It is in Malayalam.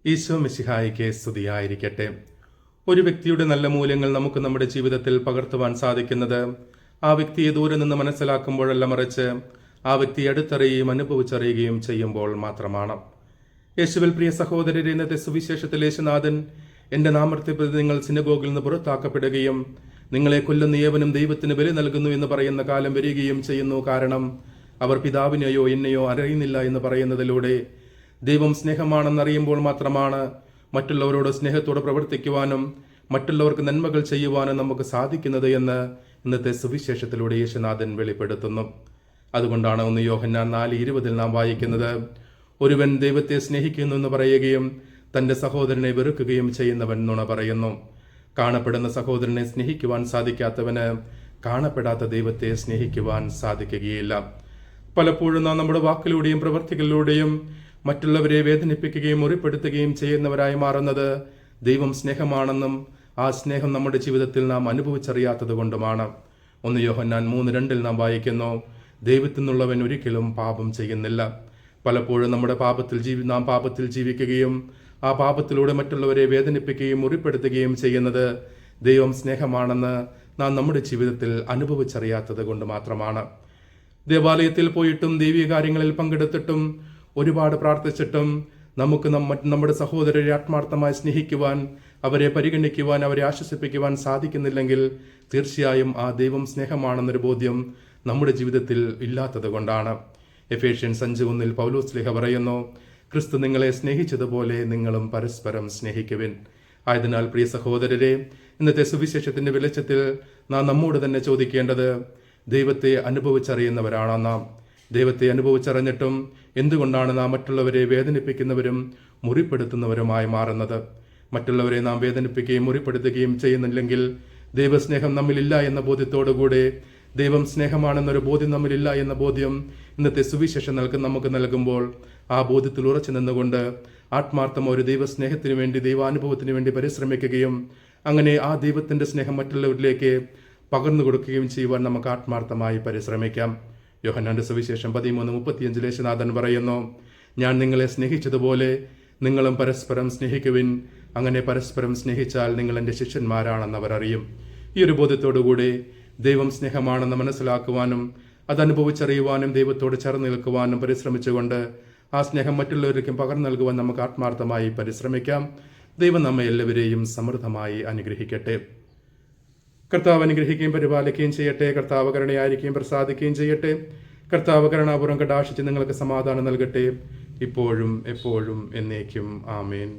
ഈശോ മിശിഹായിക്ക് സ്തുതിയായിരിക്കട്ടെ. ഒരു വ്യക്തിയുടെ നല്ല മൂല്യങ്ങൾ നമുക്ക് നമ്മുടെ ജീവിതത്തിൽ പകർത്തുവാൻ സാധിക്കുന്നത് ആ വ്യക്തിയെ ദൂരെ നിന്ന് മനസ്സിലാക്കുമ്പോഴല്ല, മറിച്ച് ആ വ്യക്തിയെ അടുത്തറിയുകയും അനുഭവിച്ചറിയുകയും ചെയ്യുമ്പോൾ മാത്രമാണ്. യേശുവിൽ പ്രിയ സഹോദരരെ, ഇന്നത്തെ സുവിശേഷത്തിൽ യേശുനാഥൻ എൻ്റെ നാമത്തെ പ്രതി നിങ്ങൾ സിനഗോഗിൽ നിന്ന് പുറത്താക്കപ്പെടുകയും നിങ്ങളെ കൊല്ലുന്ന ഏവനും ദൈവത്തിന് ബലി നൽകുന്നു എന്ന് പറയുന്ന കാലം വരികയും ചെയ്യുന്നു. കാരണം അവർ പിതാവിനെയോ എന്നെയോ അറിയുന്നില്ല എന്ന് പറയുന്നതിലൂടെ ദൈവം സ്നേഹമാണെന്നറിയുമ്പോൾ മാത്രമാണ് മറ്റുള്ളവരോട് സ്നേഹത്തോടെ പ്രവർത്തിക്കുവാനും മറ്റുള്ളവർക്ക് നന്മകൾ ചെയ്യുവാനും നമുക്ക് സാധിക്കുന്നത് എന്ന് ഇന്നത്തെ സുവിശേഷത്തിലൂടെ യേശുനാഥൻ വെളിപ്പെടുത്തുന്നു. അതുകൊണ്ടാണ് 1 യോഹന്നാൻ 4:20 നാം വായിക്കുന്നത്, ഒരുവൻ ദൈവത്തെ സ്നേഹിക്കുന്നു എന്ന് പറയുകയും തന്റെ സഹോദരനെ വെറുക്കുകയും ചെയ്യുന്നവൻ നുണ പറയുന്നു. കാണപ്പെടുന്ന സഹോദരനെ സ്നേഹിക്കുവാൻ സാധിക്കാത്തവന് കാണപ്പെടാത്ത ദൈവത്തെ സ്നേഹിക്കുവാൻ സാധിക്കുകയില്ല. പലപ്പോഴും നാം നമ്മുടെ വാക്കിലൂടെയും പ്രവൃത്തികളിലൂടെയും മറ്റുള്ളവരെ വേദനിപ്പിക്കുകയും മുറിപ്പെടുത്തുകയും ചെയ്യുന്നവരായി മാറുന്നത് ദൈവം സ്നേഹമാണെന്നും ആ സ്നേഹം നമ്മുടെ ജീവിതത്തിൽ നാം അനുഭവിച്ചറിയാത്തത് കൊണ്ടുമാണ്. 1 യോഹന്നാൻ 3:2 നാം വായിക്കുന്നു, ദൈവത്തിൽ നിന്നുള്ളവൻ ഒരിക്കലും പാപം ചെയ്യുന്നില്ല. പലപ്പോഴും നമ്മുടെ നാം പാപത്തിൽ ജീവിക്കുകയും ആ പാപത്തിലൂടെ മറ്റുള്ളവരെ വേദനിപ്പിക്കുകയും മുറിപ്പെടുത്തുകയും ചെയ്യുന്നത് ദൈവം സ്നേഹമാണെന്ന് നാം നമ്മുടെ ജീവിതത്തിൽ അനുഭവിച്ചറിയാത്തത് കൊണ്ട് മാത്രമാണ്. ദേവാലയത്തിൽ പോയിട്ടും ദൈവിക കാര്യങ്ങളിൽ പങ്കെടുത്തിട്ടും ഒരുപാട് പ്രാർത്ഥിച്ചിട്ടും നമുക്ക് നമ്മുടെ സഹോദരരെ ആത്മാർത്ഥമായി സ്നേഹിക്കുവാൻ, അവരെ പരിഗണിക്കുവാൻ, അവരെ ആശ്വസിപ്പിക്കുവാൻ സാധിക്കുന്നില്ലെങ്കിൽ തീർച്ചയായും ആ ദൈവം സ്നേഹമാണെന്നൊരു ബോധ്യം നമ്മുടെ ജീവിതത്തിൽ ഇല്ലാത്തത് കൊണ്ടാണ്. എഫേഷ്യൻസ് 5:1 പൗലോസ് ശ്ലീഹ പറയുന്നു, ക്രിസ്തു നിങ്ങളെ സ്നേഹിച്ചതുപോലെ നിങ്ങളും പരസ്പരം സ്നേഹിക്കുവിൻ. ആയതിനാൽ പ്രിയ സഹോദരരെ, ഇന്നത്തെ സുവിശേഷത്തിന്റെ വെളിച്ചത്തിൽ നാം നമ്മോട് തന്നെ ചോദിക്കേണ്ടത്, ദൈവത്തെ അനുഭവിച്ചറിയുന്നവരാണോ നാം? ദൈവത്തെ അനുഭവിച്ചറിഞ്ഞിട്ടും എന്തുകൊണ്ടാണ് നാം മറ്റുള്ളവരെ വേദനിപ്പിക്കുന്നവരും മുറിപ്പെടുത്തുന്നവരുമായി മാറുന്നത്? മറ്റുള്ളവരെ നാം വേദനിപ്പിക്കുകയും മുറിപ്പെടുത്തുകയും ചെയ്യുന്നില്ലെങ്കിൽ ദൈവസ്നേഹം നമ്മിലില്ല എന്ന ബോധ്യത്തോടുകൂടെ, ദൈവം സ്നേഹമാണെന്നൊരു ബോധ്യം നമ്മിലില്ല എന്ന ബോധ്യം ഇന്നത്തെ സുവിശേഷം നമുക്ക് നൽകുമ്പോൾ ആ ബോധ്യത്തിൽ ഉറച്ചു നിന്നുകൊണ്ട് ആത്മാർത്ഥം ഒരു ദൈവസ്നേഹത്തിന് വേണ്ടി, ദൈവാനുഭവത്തിന് വേണ്ടി പരിശ്രമിക്കുകയും അങ്ങനെ ആ ദൈവത്തിന്റെ സ്നേഹം മറ്റുള്ളവരിലേക്ക് പകർന്നു കൊടുക്കുകയും ചെയ്യുവാൻ നമുക്ക് ആത്മാർത്ഥമായി പരിശ്രമിക്കാം. യോഹന്നാന്റെ സുവിശേഷം 13:35 യേശുനാഥൻ പറയുന്നു, ഞാൻ നിങ്ങളെ സ്നേഹിച്ചതുപോലെ നിങ്ങളും പരസ്പരം സ്നേഹിക്കുവിൻ. അങ്ങനെ പരസ്പരം സ്നേഹിച്ചാൽ നിങ്ങൾ എൻ്റെ ശിഷ്യന്മാരാണെന്ന് അവർ അറിയും. ഈ ഒരു ബോധ്യത്തോടുകൂടി ദൈവം സ്നേഹമാണെന്ന് മനസ്സിലാക്കുവാനും അതനുഭവിച്ചറിയുവാനും ദൈവത്തോട് ചേർന്ന് നിൽക്കുവാനും പരിശ്രമിച്ചുകൊണ്ട് ആ സ്നേഹം മറ്റുള്ളവരിലേക്കും പകർന്നു നൽകുവാൻ നമുക്ക് ആത്മാർത്ഥമായി പരിശ്രമിക്കാം. ദൈവം നമ്മെ എല്ലാവരെയും സമൃദ്ധമായി അനുഗ്രഹിക്കട്ടെ. കർത്താവ് അനുഗ്രഹിക്കുകയും പരിപാലിക്കുകയും ചെയ്യട്ടെ. കർത്താവ് കരുണയായിരിക്കുകയും പ്രസാദിക്കുകയും ചെയ്യട്ടെ. കർത്താവ് കരുണാപൂർവ്വം കടാക്ഷിച്ച് നിങ്ങൾക്ക് സമാധാനം നൽകട്ടെ, ഇപ്പോഴും എപ്പോഴും എന്നേക്കും. ആമേൻ.